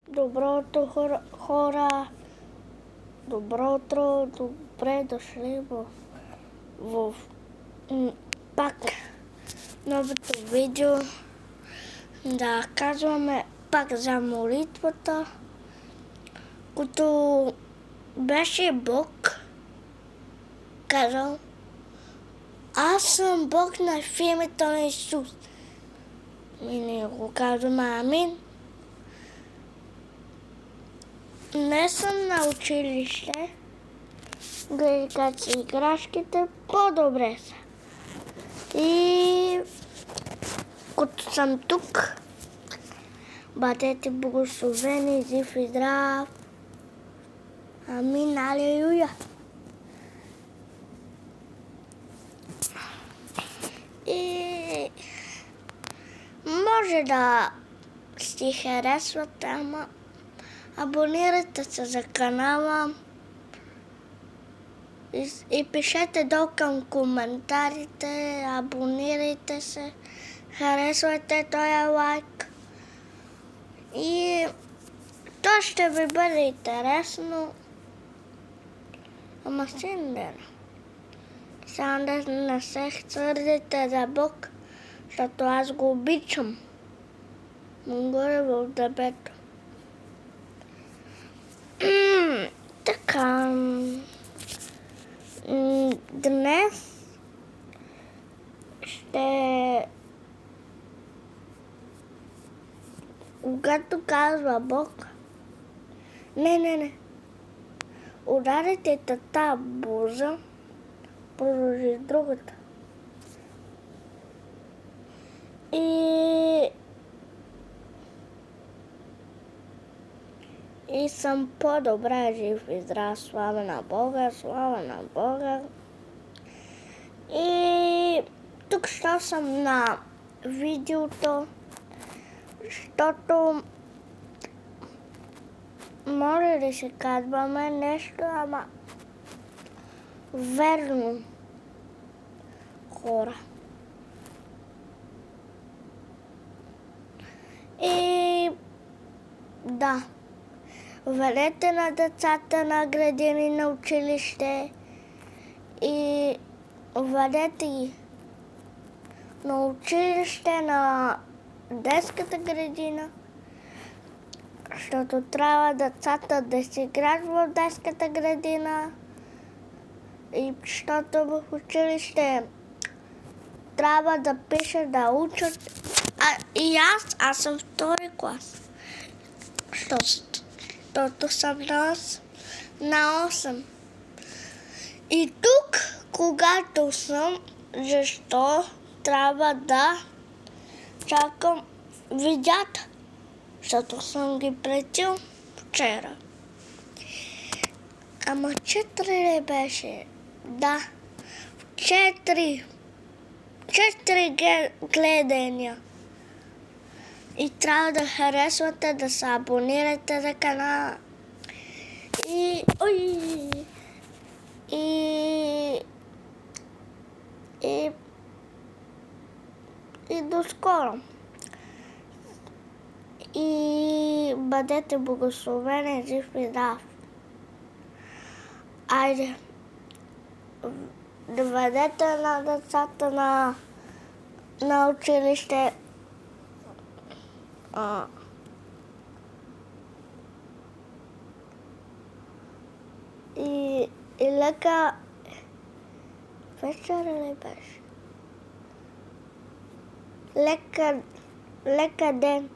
Добро утро, хора! Добро утро, добре дошли в пак новото видео. Да казваме пак за молитвата, като беше Бог казал: аз съм Бог на в името на Исус. И ние го казваме амин. Не съм на училище, гледай как са играчките, по-добре са. И като съм тук, бъдете благословени, жив и здрав. Амин, алелуя. И може да си харесвате, ама абонирайте се за канала и пишете долу към коментарите, абонирайте се, харесвайте този лайк. И то ще ви бъде интересно. Ама синдера. Само да не се сърдите за Бог, защото аз го обичам. Горе в дебето. Така. Днес ще... Когато казва Бог... Не. Ударите тази буза, продължи другата. И съм по-добре, жив и здрав, слава на Бога, слава на Бога. И тук що съм на видеото, защото може да се казваме нещо, ама верно, хора. И да, водете на децата на градини, на училище и водете ги на училище, на детската градина, защото трябва децата да си играят в детската градина и защото в училище трябва да пишат, да учат. И аз съм втори клас, защото съм на 8. И тук, когато съм, защо трябва да чакам видеята, защото съм ги платил вчера. Ама 4 ли беше? Да, 4 гледания. И трябва да харесвате, да се абонирате за канала. И до скоро. И бъдете благословени, жив и здрав. Айде, доведете на децата на училище. И лека вечер ли беше? Лека ден.